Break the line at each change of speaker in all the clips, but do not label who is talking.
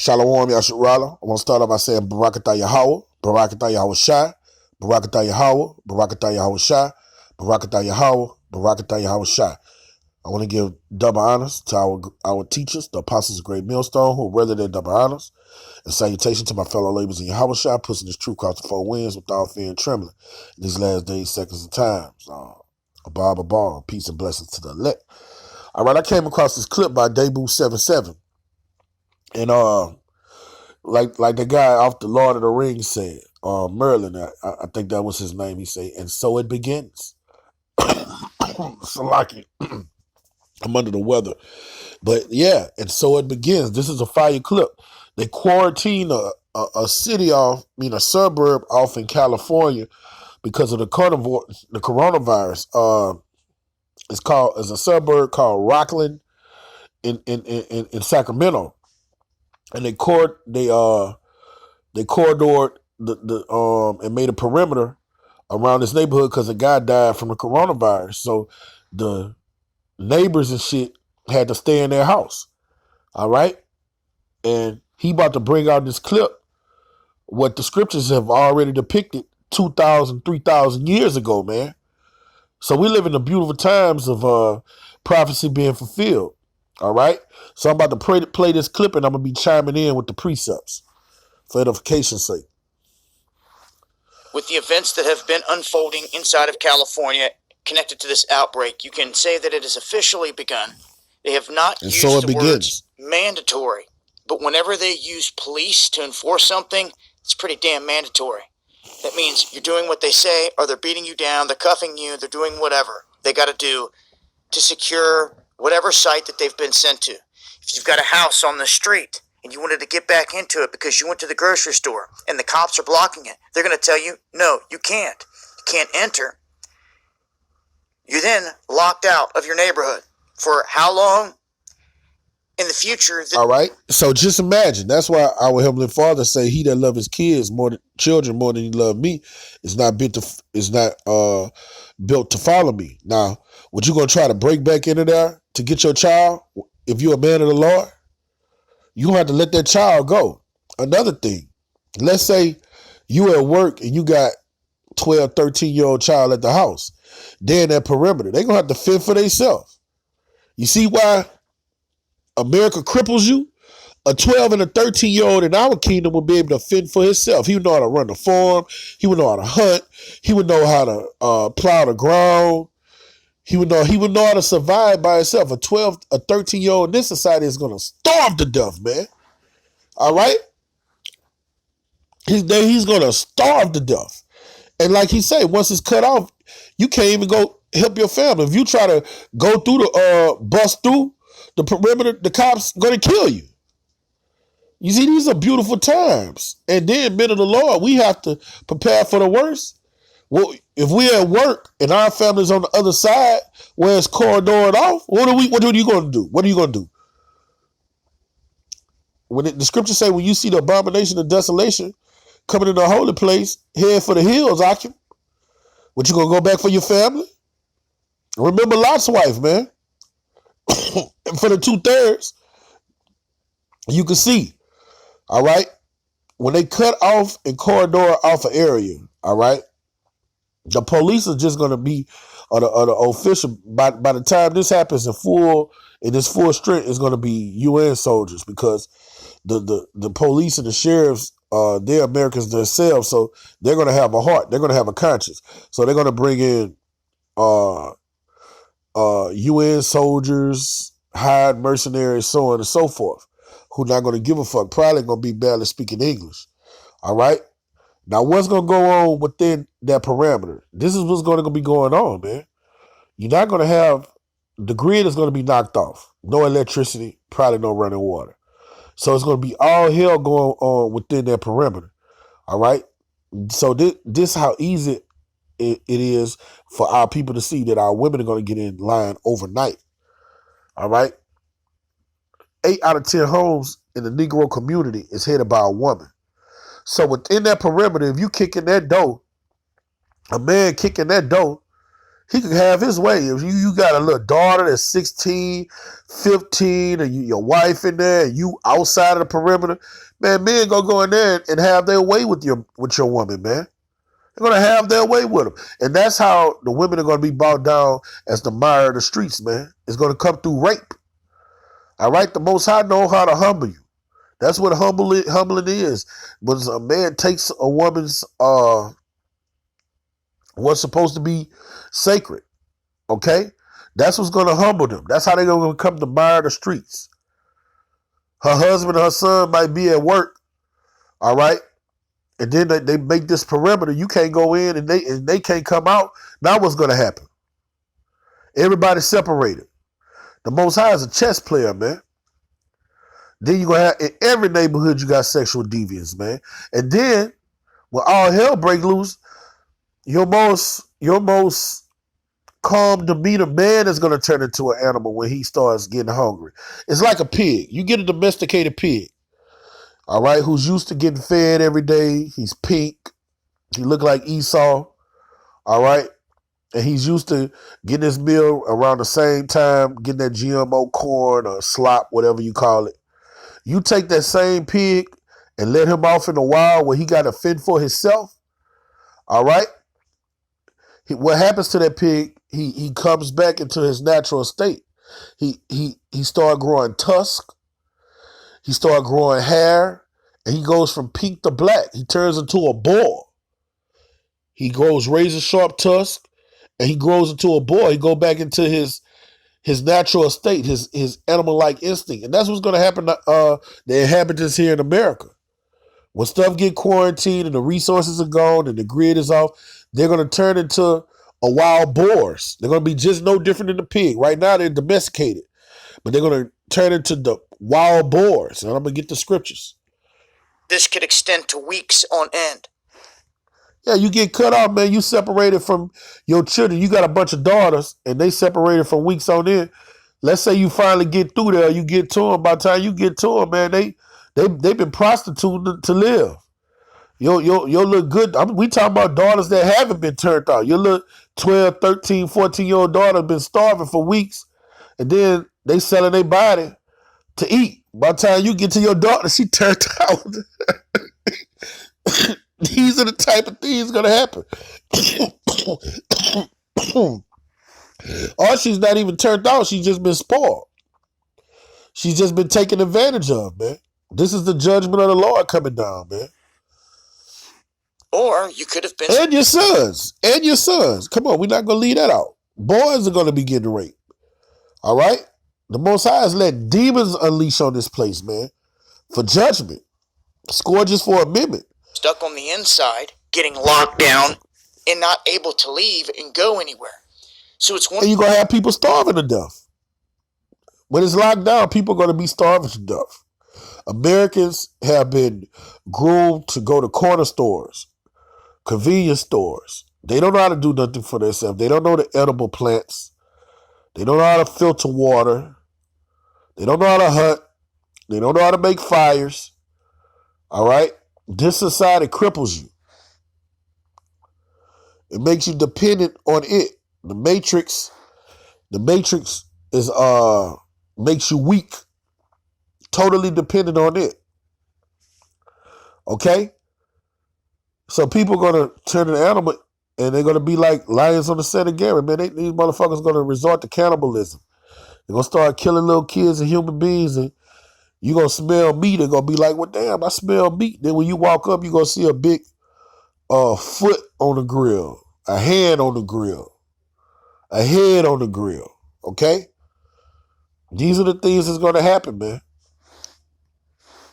Shalom Yasharala. I want to start off by saying Barakatah Yahweh, Barakatah Yahweh Shai, Barakatah Yahweh, Barakatah Yahweh Shai, Barakatah Yahweh, Barakatah Yahweh Shai. I want to give double honors to our teachers, the apostles of Great Millstone, who rather their double honors, and salutation to my fellow laborers in Yahweh Shai, pushing this truth across the four winds without fear and trembling in these last days, seconds, and times. Abba, peace and blessings to the elect. All right, I came across this clip by Debu77. And like the guy off the Lord of the Rings said, Merlin, I think that was his name. He said, and so it begins. Salaki, I'm under the weather, but yeah, and so it begins. This is a fire clip. They quarantined a city off, a suburb off in California because of the coronavirus. It's a suburb called Rockland in Sacramento. And they corridored and made a perimeter around this neighborhood because a guy died from the coronavirus. So the neighbors and shit had to stay in their house. All right? And he about to bring out this clip, what the scriptures have already depicted 2,000, 3,000 years ago, man. So we live in the beautiful times of prophecy being fulfilled. All right? So I'm about to play this clip, and I'm going to be chiming in with the precepts for edification's sake.
With the events that have been unfolding inside of California connected to this outbreak, you can say that it has officially begun. They have not used the words mandatory, but whenever they use police to enforce something, it's pretty damn mandatory. That means you're doing what they say, or they're beating you down, they're cuffing you, they're doing whatever they got to do to secure whatever site that they've been sent to. If you've got a house on the street and you wanted to get back into it because you went to the grocery store and the cops are blocking it, they're going to tell you, no, you can't. You can't enter. You're then locked out of your neighborhood. For how long? In the future.
All right. So just imagine. That's why our Heavenly Father say, he that love his kids more than children more than he love me is not built to follow me. Now, would you gonna try to break back into there to get your child? If you're a man of the Lord, you gonna have to let that child go. Another thing, let's say you at work and you got 12, 13-year-old child at the house. They're in that perimeter. They're gonna have to fend for themselves. You see why America cripples you? A 12 and a 13-year-old in our kingdom will be able to fend for himself. He would know how to run the farm. He would know how to hunt. He would know how to plow the ground. He would know how to survive by himself. A 13-year-old in this society is going to starve to death, man. All right? He's going to starve to death. And like he said, once it's cut off, you can't even go help your family. If you try to go through bust through the perimeter, the cops going to kill you. You see, these are beautiful times. And then, men of the Lord, we have to prepare for the worst. Well, if we're at work and our family's on the other side where it's corridored off, what are you going to do? What are you going to do? When the scriptures say, when you see the abomination of desolation coming in the holy place, head for the hills, Akim. What, you going to go back for your family? Remember Lot's wife, man. And for the 2/3, you can see, all right, when they cut off and corridor off an area, all right, the police are just going to be, or the official, by the time this happens in its full strength, is going to be UN soldiers, because the police and the sheriffs, they're Americans themselves, so they're going to have a heart, they're going to have a conscience, so they're going to bring in UN soldiers, hired mercenaries, so on and so forth, who not going to give a fuck, probably going to be barely speaking English. All right? Now, what's going to go on within that parameter? This is what's going to be going on, man. You're not going to have, the grid is going to be knocked off. No electricity, probably no running water. So it's going to be all hell going on within that perimeter. All right? So this how easy it is for our people to see that our women are going to get in line overnight. All right? 8 out of 10 homes in the Negro community is headed by a woman. So within that perimeter, if you kick in that door, a man kicking that door, He could have his way. If you got a little daughter that's 16, 15, and your wife in there, and you outside of the perimeter, man, men gonna go in there and have their way with your woman, man. They're gonna have their way with them. And that's how the women are gonna be brought down as the mire of the streets, man. It's gonna come through rape. All right? The Most High know how to humble you. That's what humbling is. When a man takes a woman's what's supposed to be sacred, okay? That's what's going to humble them. That's how they're going to come to mire the streets. Her husband and her son might be at work, all right? And then they make this perimeter. You can't go in and they can't come out. Now what's going to happen? Everybody's separated. The Most High is a chess player, man. Then you're going to have, in every neighborhood, you got sexual deviance, man. And then, when all hell break loose, your most calm demeanor man is going to turn into an animal when he starts getting hungry. It's like a pig. You get a domesticated pig, all right, who's used to getting fed every day. He's pink. He look like Esau, all right? And he's used to getting his meal around the same time, getting that GMO corn or slop, whatever you call it. You take that same pig and let him off in the wild where he got to fend for himself, all right? What happens to that pig, he comes back into his natural state. He started growing tusk. He started growing hair. And he goes from pink to black. He turns into a boar. He grows razor sharp tusk. And he grows into a boar. He go back into his natural state, his animal-like instinct. And that's what's going to happen to the inhabitants here in America. When stuff get quarantined and the resources are gone and the grid is off, they're going to turn into a wild boars. They're going to be just no different than the pig. Right now, they're domesticated. But they're going to turn into the wild boars. And I'm going to get the scriptures.
This could extend to weeks on end.
Yeah, you get cut off, man. You separated from your children. You got a bunch of daughters, and they separated from weeks on end. Let's say you finally get through there. You get to them. By the time you get to them, man, they've been prostituting to live. You'll look good. We talking about daughters that haven't been turned out. Your little 12, 13, 14-year-old daughter been starving for weeks, and then they selling their body to eat. By the time you get to your daughter, she turned out. These are the type of things going to happen. Or she's not even turned out. She's just been spoiled. She's just been taken advantage of, man. This is the judgment of the Lord coming down, man.
Or you could have been...
And your sons. And your sons. Come on, we're not going to leave that out. Boys are going to be getting raped. All right? The Most High has let demons unleash on this place, man, for judgment. Scourges for amendment.
Stuck on the inside, getting locked down, and not able to leave and go anywhere. So it's one.
And you're going to have people starving to death. When it's locked down, people are going to be starving to death. Americans have been groomed to go to corner stores, convenience stores. They don't know how to do nothing for themselves. They don't know the edible plants. They don't know how to filter water. They don't know how to hunt. They don't know how to make fires. All right? This society cripples you. It makes you dependent on it. The matrix is makes you weak. Totally dependent on it. Okay? So people are going to turn an animal and they're going to be like lions on the set of Gary. Man, these motherfuckers are going to resort to cannibalism. They're going to start killing little kids and human beings, and you're going to smell meat. They're going to be like, well, damn, I smell meat. Then when you walk up, you're going to see a big foot on the grill, a hand on the grill, a head on the grill. Okay? These are the things that's going to happen, man.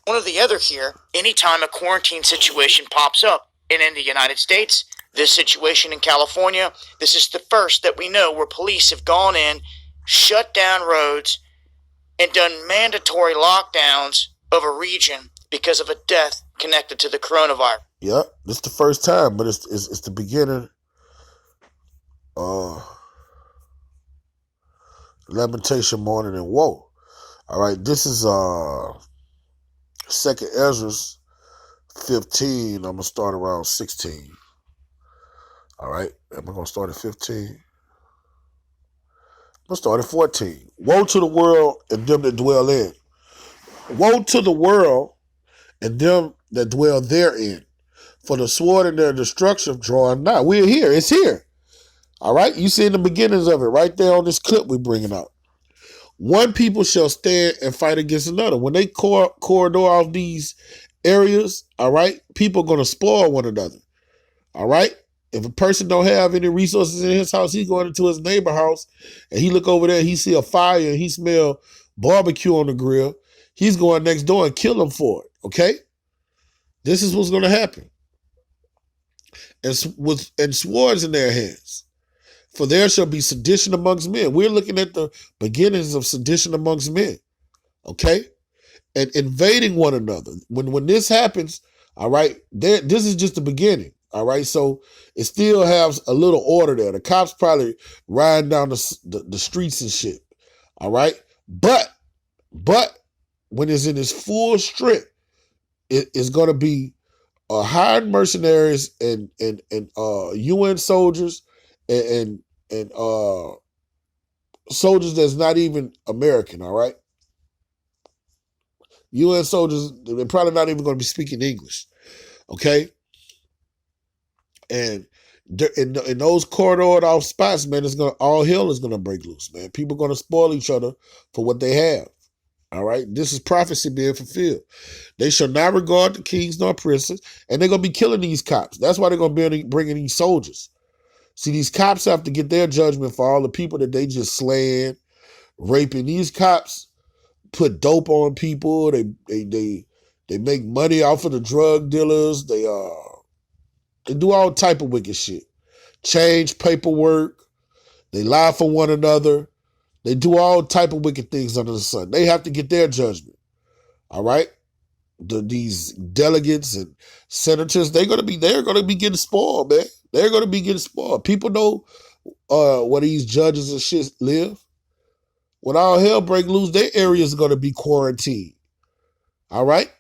One or the other here, anytime a quarantine situation pops up, and in the United States, this situation in California, this is the first that we know where police have gone in, shut down roads, and done mandatory lockdowns of a region because of a death connected to the coronavirus.
Yeah, this is the first time, but it's the beginning. Lamentation, mourning, and woe. All right, this is 2nd Ezra 15. I'm gonna start around 16. All right, am I gonna start at 15? Let's start at 14. Woe to the world and them that dwell in. Woe to the world and them that dwell therein. For the sword and their destruction drawing nigh. We're here. It's here. All right? You see in the beginnings of it right there on this clip we're bringing out. One people shall stand and fight against another. When they corridor off these areas, all right, people are going to spoil one another. All right? If a person don't have any resources in his house, he's going into his neighbor's house and he look over there, he see a fire and he smell barbecue on the grill. He's going next door and kill him for it. Okay? This is what's going to happen. And swords in their hands. For there shall be sedition amongst men. We're looking at the beginnings of sedition amongst men. Okay? And invading one another. When this happens, all right, this is just the beginning. All right, so it still has a little order there. The cops probably riding down the streets and shit. All right, but when it's in its full strength, it's going to be hired mercenaries and UN soldiers and soldiers that's not even American. All right, UN soldiers, they're probably not even going to be speaking English. Okay. And in those corridored off spots, man, all hell is gonna break loose, man. People are gonna spoil each other for what they have. All right, this is prophecy being fulfilled. They shall not regard the kings nor princes, and they're gonna be killing these cops. That's why they're gonna be bringing these soldiers. See, these cops have to get their judgment for all the people that they just slaying, raping. These cops put dope on people. They make money off of the drug dealers. They do all type of wicked shit. Change paperwork. They lie for one another. They do all type of wicked things under the sun. They have to get their judgment. All right? These delegates and senators, they're gonna be getting spoiled, man. They're gonna be getting spoiled. People know where these judges and shit live. When all hell break loose, their area is gonna be quarantined. All right?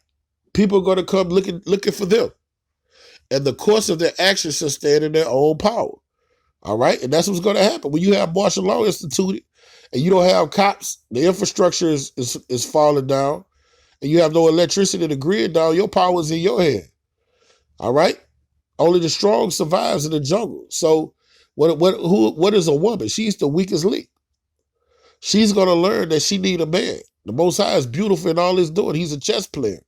People are gonna come looking for them. And the course of their actions shall stand in their own power. All right? And that's what's going to happen. When you have martial law instituted and you don't have cops, the infrastructure is falling down, and you have no electricity in the grid down, your power is in your hand. All right? Only the strong survives in the jungle. So what is a woman? She's the weakest link. She's going to learn that she need a man. The Most High is beautiful in all he's doing. He's a chess player.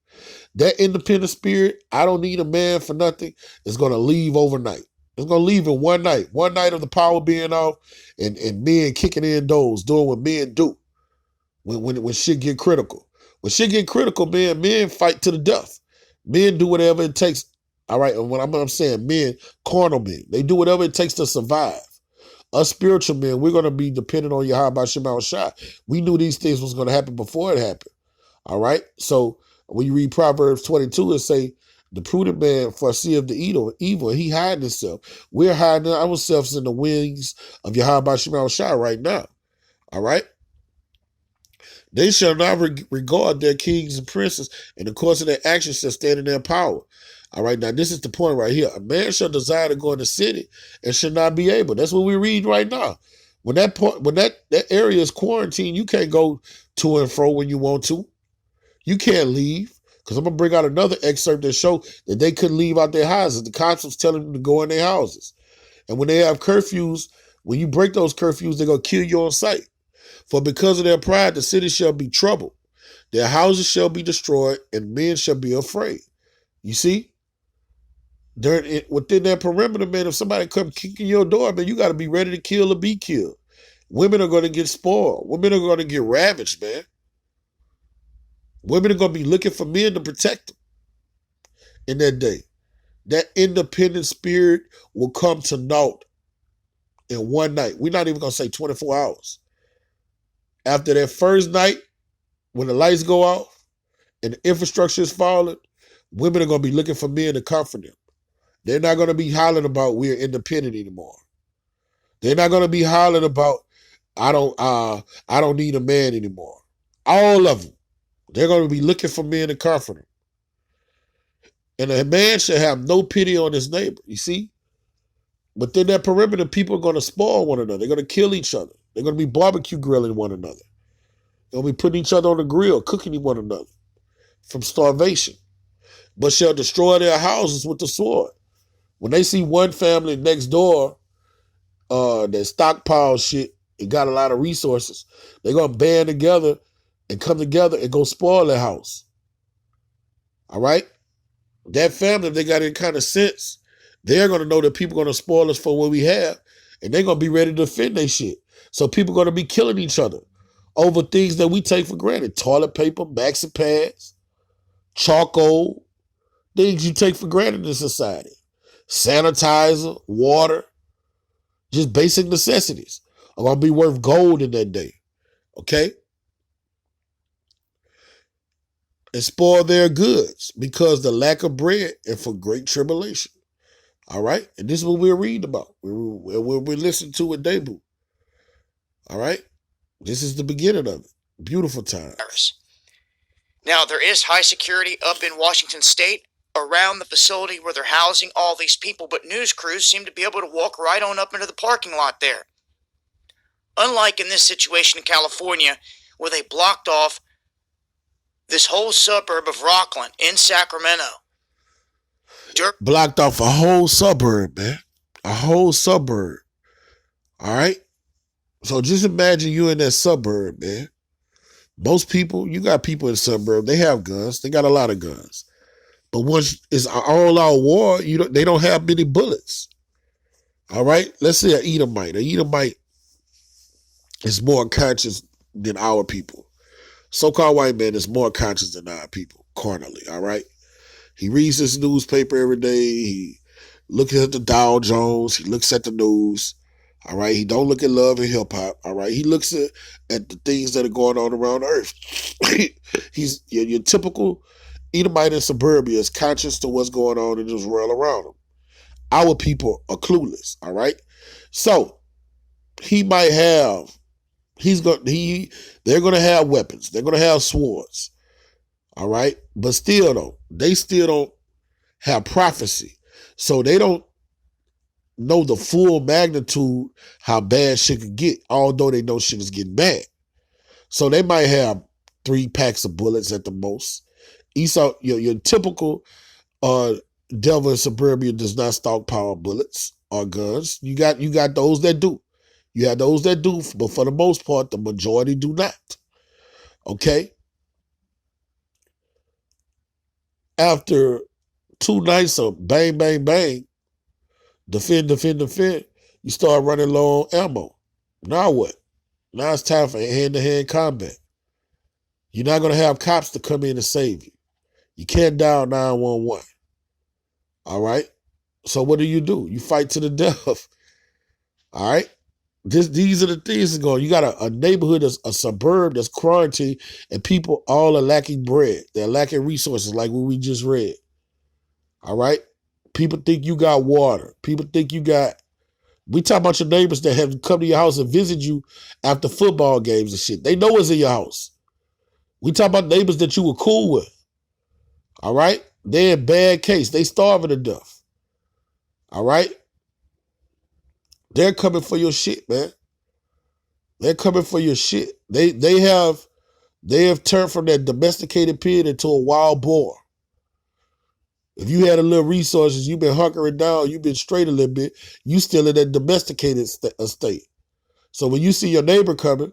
That independent spirit, I don't need a man for nothing, is going to leave overnight. It's going to leave in one night. One night of the power being off and men kicking in doors, doing what men do when shit get critical. When shit get critical, men fight to the death. Men do whatever it takes. All right, and when I'm saying men, carnal men, they do whatever it takes to survive. Us spiritual men, we're going to be dependent on Yahweh Shema Shai. We knew these things was going to happen before it happened. All right, so when you read Proverbs 22, it say, the prudent man foreseeth the evil, and he hiding himself. We're hiding ourselves in the wings of Yahweh Shema Shai right now. All right? They shall not regard their kings and princes, and the course of their actions shall stand in their power. All right, now this is the point right here. A man shall desire to go in the city and shall not be able. That's what we read right now. When that area is quarantined, you can't go to and fro when you want to. You can't leave. Because I'm going to bring out another excerpt that show that they couldn't leave out their houses. The cops was telling them to go in their houses. And when they have curfews, when you break those curfews, they're going to kill you on sight. For because of their pride, the city shall be troubled. Their houses shall be destroyed, and men shall be afraid. You see? Within that perimeter, man, if somebody come kicking your door, man, you got to be ready to kill or be killed. Women are going to get spoiled. Women are going to get ravaged, man. Women are going to be looking for men to protect them in that day. That independent spirit will come to naught in one night. We're not even going to say 24 hours. After that first night, when the lights go off and the infrastructure is falling, women are going to be looking for men to comfort them. They're not going to be hollering about we're independent anymore. They're not going to be hollering about I don't need a man anymore. All of them. They're going to be looking for men to comfort them. And a man should have no pity on his neighbor, you see? Within that perimeter, people are going to spoil one another. They're going to kill each other. They're going to be barbecue grilling one another. They're going to be putting each other on the grill, cooking one another from starvation. But shall destroy their houses with the sword. When they see one family next door that stockpile shit and got a lot of resources, they're going to band together and come together and go spoil their house. All right? That family, if they got any kind of sense, they're going to know that people are going to spoil us for what we have, and they're going to be ready to defend their shit. So people are going to be killing each other over things that we take for granted. Toilet paper, maxi pads, charcoal, things you take for granted in society. Sanitizer, water, just basic necessities are going to be worth gold in that day. Okay? And spoil their goods because the lack of bread and for great tribulation. All right? And this is what we're reading about. We're listening to it debut. All right? This is the beginning of it. Beautiful time.
Now, there is high security up in Washington State around the facility where they're housing all these people, but news crews seem to be able to walk right on up into the parking lot there. Unlike in this situation in California, where they blocked off this whole suburb of Rockland in Sacramento.
Blocked off a whole suburb, man. A whole suburb. All right? So just imagine you in that suburb, man. Most people, you got people in the suburb, they have guns. They got a lot of guns. But once it's an all-out war, they don't have many bullets. All right? Let's say an Edomite. An Edomite is more conscious than our people. So-called white man is more conscious than our people, carnally, all right? He reads his newspaper every day. He looks at the Dow Jones. He looks at the news, all right? He don't look at love and hip-hop, all right? He looks at the things that are going on around the earth. He's your typical Edomite in suburbia is conscious to what's going on in this world around him. Our people are clueless, all right? So, he might have... They're gonna have weapons. They're gonna have swords. All right? But still though, they still don't have prophecy. So they don't know the full magnitude how bad shit could get, although they know shit is getting bad. So they might have 3 packs of bullets at the most. Esau, your typical devil in suburbia does not stockpile bullets or guns. You got those that do. You have those that do, but for the most part, the majority do not. Okay? After 2 nights of bang, bang, bang, defend, you start running low on ammo. Now what? Now it's time for hand-to-hand combat. You're not going to have cops to come in and save you. You can't dial 911. All right? So what do? You fight to the death. All right? These are the things that go. You got a neighborhood, a suburb that's quarantined, and people all are lacking bread. They're lacking resources like what we just read. All right? People think you got water. People think you got... We talk about your neighbors that have come to your house and visit you after football games and shit. They know what's in your house. We talk about neighbors that you were cool with. All right? They're in bad case. They starving to death. All right? They're coming for your shit, man. They're coming for your shit. They have turned from that domesticated pig into a wild boar. If you had a little resources, you've been hunkering down, you've been straight a little bit, you still in that domesticated state. So when you see your neighbor coming,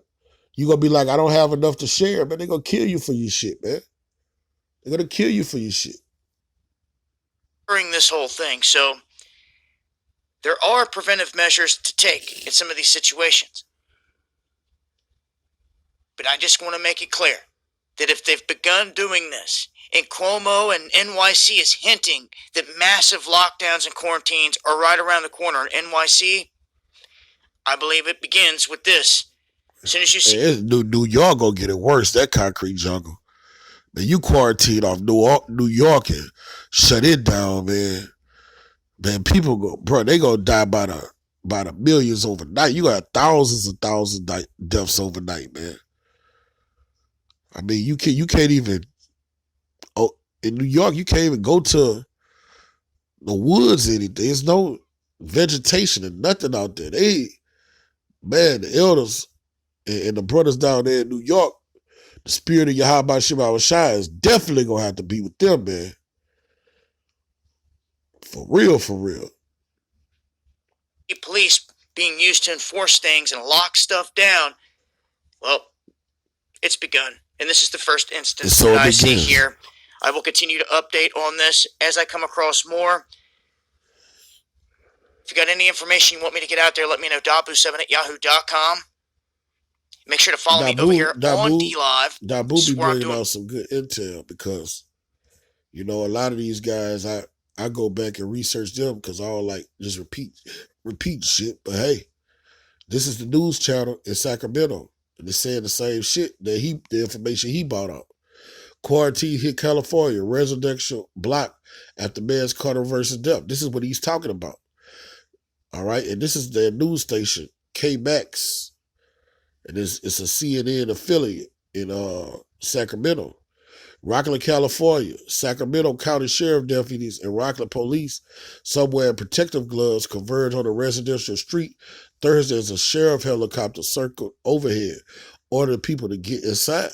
you're going to be like, I don't have enough to share, man. They're going to kill you for your shit, man. They're going to kill you for your shit.
During this whole thing, so there are preventive measures to take in some of these situations. But I just want to make it clear that if they've begun doing this, and Cuomo and NYC is hinting that massive lockdowns and quarantines are right around the corner in NYC, I believe it begins with this. As soon as you see...
New York gonna get it worse, that concrete jungle. Man, you quarantine off New York and shut it down, man. Man, people they gonna die by the millions overnight. You got thousands deaths overnight, man. I mean, you can't even... In New York, you can't even go to the woods or anything. There's no vegetation and nothing out there. The elders And the brothers down there in New York, the spirit of Yahweh Shema Shai is definitely going to have to be with them, man. For real, for real.
Police being used to enforce things and lock stuff down, well, it's begun. And this is the first instance that I see here. I will continue to update on this as I come across more. If you got any information you want me to get out there, let me know. Dabu7@yahoo.com. Make sure to follow me over here on D-Live.
Dabu be bringing out some good intel because, you know, a lot of these guys, I go back and research them because I all like just repeat shit. But hey, this is the news channel in Sacramento. And they're saying the same shit that the information he brought out. Quarantine hit California, residential block after man's controversial death. This is what he's talking about. All right, and this is their news station, KMAX. And it's a CNN affiliate in Sacramento. Rockland, California. Sacramento County Sheriff deputies and Rockland police, somewhere in protective gloves, converged on a residential street Thursday as a sheriff helicopter circled overhead, ordering people to get inside.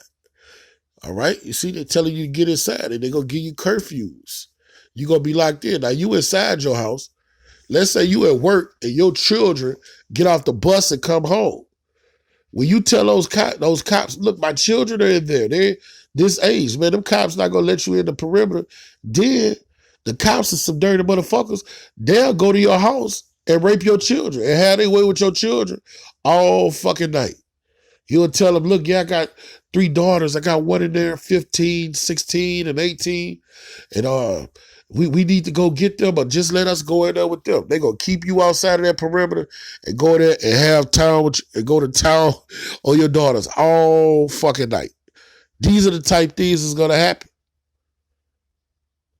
All right? You see, they're telling you to get inside, and they're going to give you curfews. You're going to be locked in. Now, you inside your house. Let's say you at work, and your children get off the bus and come home. When you tell those cops, look, my children are in there. They're this age, man. Them cops not going to let you in the perimeter. Then the cops are some dirty motherfuckers. They'll go to your house and rape your children and have their way with your children all fucking night. You'll tell them, look, yeah, I got 3 daughters. I got one in there, 15, 16, and 18. And we need to go get them, but just let us go in there with them. They're going to keep you outside of that perimeter and go there and have town and go to town on your daughters all fucking night. These are the type things that's going to happen.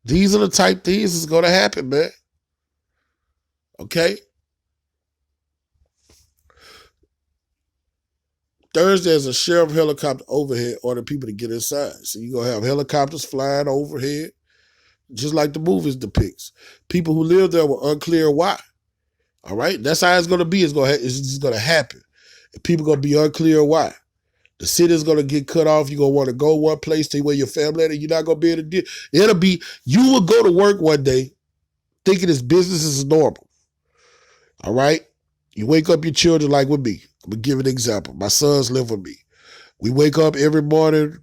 These are the type things that's going to happen, man. Okay? Thursday is a sheriff helicopter overhead ordering people to get inside. So you're going to have helicopters flying overhead, just like the movies depicts. People who live there were unclear why. All right? That's how it's going to be. It's just going to happen. And people are going to be unclear why. The city's going to get cut off. You're going to want to go one place, stay where your family at, and you're not going to be able to do it. It'll be, you will go to work one day thinking this business is normal. All right? You wake up your children like with me. I'm going to give an example. My sons live with me. We wake up every morning.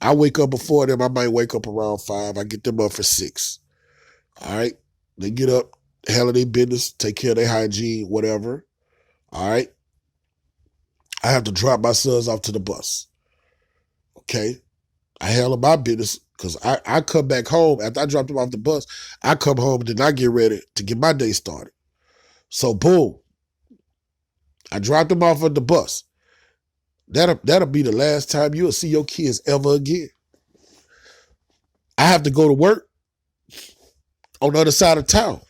I wake up before them. I might wake up around 5. I get them up for 6. All right? They get up, handle their business, take care of their hygiene, whatever. All right? I have to drop my sons off to the bus. Okay? I handle my business because I come back home. After I drop them off the bus, I come home and then I get ready to get my day started. So, boom. I dropped them off at the bus. That'll be the last time you'll see your kids ever again. I have to go to work on the other side of town.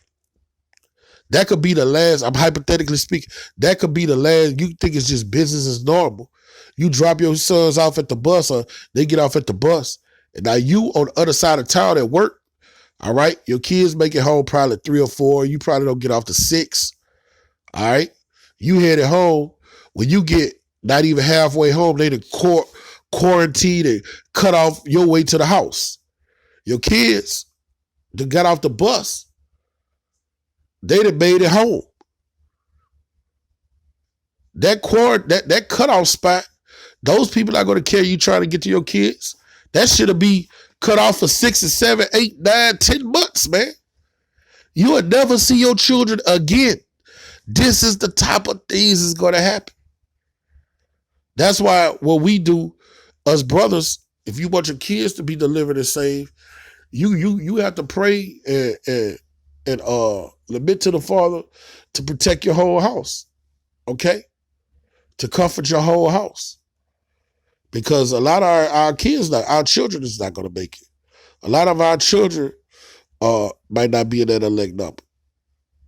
That could be the last, I'm hypothetically speaking, that could be the last. You think it's just business as normal. You drop your sons off at the bus or they get off at the bus. And now you on the other side of town at work, all right? Your kids make it home probably 3 or 4. You probably don't get off to 6, all right? You headed home. When you get not even halfway home, they done quarantined and cut off your way to the house. Your kids that got off the bus, they done made it home. That cutoff spot, those people are going to carry you trying to get to your kids. That should be cut off for 6 and 7, 8, 9, 10 months, man. You will never see your children again. This is the type of things that's going to happen. That's why what we do, us brothers, if you want your kids to be delivered and saved, you have to pray and lament to the Father to protect your whole house, okay? To comfort your whole house. Because a lot of our kids, our children is not going to make it. A lot of our children might not be in that elect number.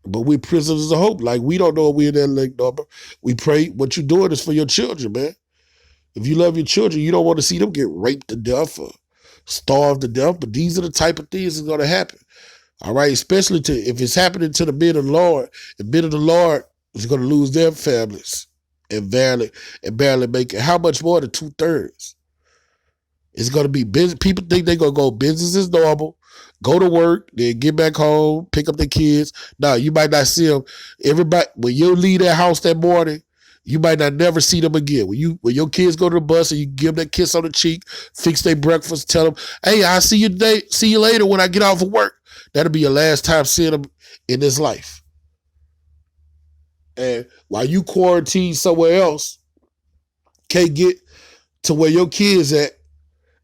But we prisoners of hope. Like, we don't know if we're in that elect number. We pray. What you're doing is for your children, man. If you love your children, you don't want to see them get raped to death or starved to death. But these are the type of things that's going to happen. All right? Especially if it's happening to the men of the Lord. The men of the Lord is going to lose their families. and barely make it. How much more than 2/3? It's going to be business. People think they're going to go business as normal, go to work, then get back home, pick up their kids. No, you might not see them. Everybody, when you leave that house that morning, you might not never see them again. When your kids go to the bus and you give them that kiss on the cheek, fix their breakfast, tell them, hey, I'll see you today. See you later when I get off of work. That'll be your last time seeing them in this life. And while you quarantine somewhere else, can't get to where your kids at,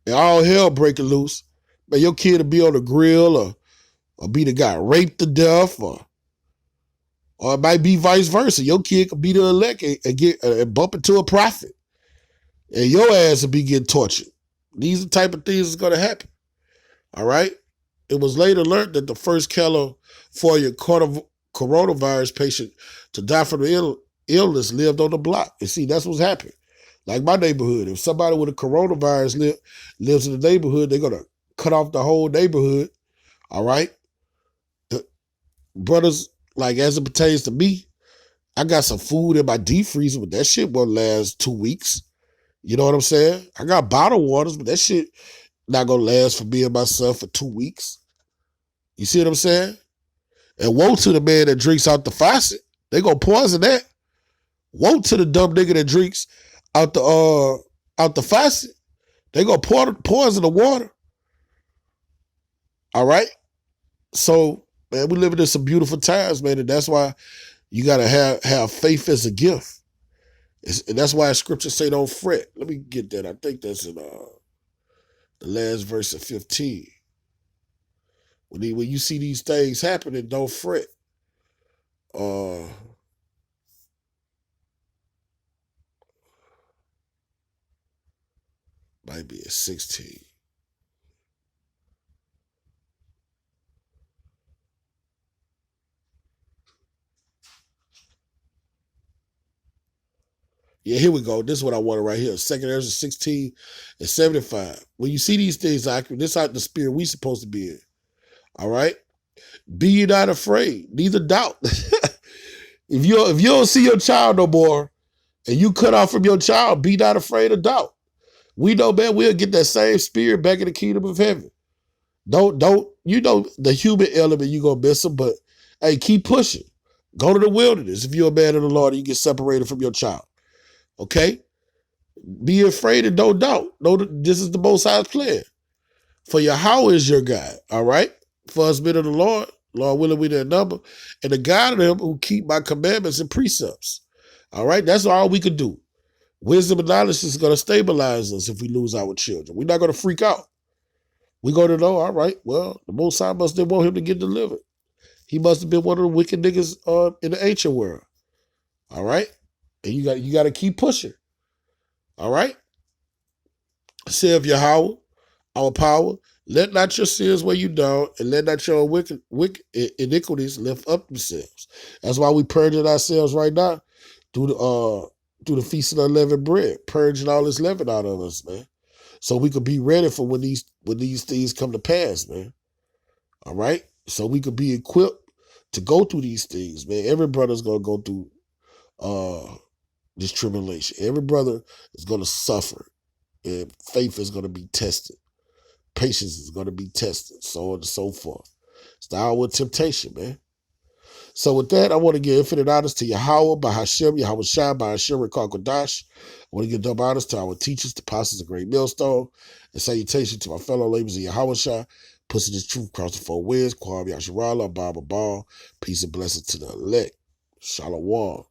and all hell breaking loose, man, your kid will be on the grill or be the guy raped to death, or it might be vice versa. Your kid could be the elect and bump into a prophet, and your ass will be getting tortured. These are the type of things that's going to happen. All right? It was later learned that the first California coronavirus patient to die from the illness lived on the block. And see, that's what's happening. Like my neighborhood, if somebody with a coronavirus lives in the neighborhood, they're going to cut off the whole neighborhood, all right? Brothers, like as it pertains to me, I got some food in my deep freezer, but that shit won't last 2 weeks. You know what I'm saying? I got bottled waters, but that shit not going to last for me and myself for 2 weeks. You see what I'm saying? And woe to the man that drinks out the faucet. They going to poison that. Woe to the dumb nigga that drinks out the faucet. They gonna poison the water. All right? So, man, we living in some beautiful times, man, and that's why you gotta have faith as a gift. And that's why scripture say don't fret. Let me get that. I think that's in the last verse of 15. When you see these things happening, don't fret. Might be at 16. Yeah, here we go. This is what I wanted right here. 2 Ezra 16 and 75. When you see these things, this is how the spirit we supposed to be in. All right? Be ye not afraid, neither doubt. If you don't see your child no more and you cut off from your child, be not afraid of doubt. We know, man, we'll get that same spirit back in the kingdom of heaven. Don't, you know, the human element, you're going to miss them, but hey, keep pushing. Go to the wilderness. If you're a man of the Lord and you get separated from your child. Okay? Be afraid and don't doubt. Know that this is the Most High's plan. For Yahweh is your God, all right? For us men of the Lord willing we their number, and the God of them who keep my commandments and precepts. All right? That's all we could do. Wisdom and knowledge is going to stabilize us if we lose our children. We're not going to freak out. We're going to know, all right, well, the Most High must have want him to get delivered. He must have been one of the wicked niggas in the ancient world. All right? And you got to keep pushing. All right? Say of Yahweh, our power, let not your sins weigh you down, and let not your wicked iniquities lift up themselves. That's why we purging ourselves right now through the feast of unleavened bread, purging all this leaven out of us, man. So we could be ready for when these things come to pass, man. All right? So we could be equipped to go through these things, man. Every brother's going to go through this tribulation. Every brother is going to suffer. And faith is going to be tested. Patience is going to be tested, so on and so forth. It's the hour of temptation, man. So with that, I want to give infinite honors to Yahweh, by Hashem, Yahweh Shai, by Hashem, Kodash. I want to give double honors to our teachers, the apostles of Great Millstone, and salutation to my fellow laborers of Yahweh Shai, pushing this truth across the 4 winds, Kwam Yasharala, Baba Ball, peace and blessings to the elect. Shalom.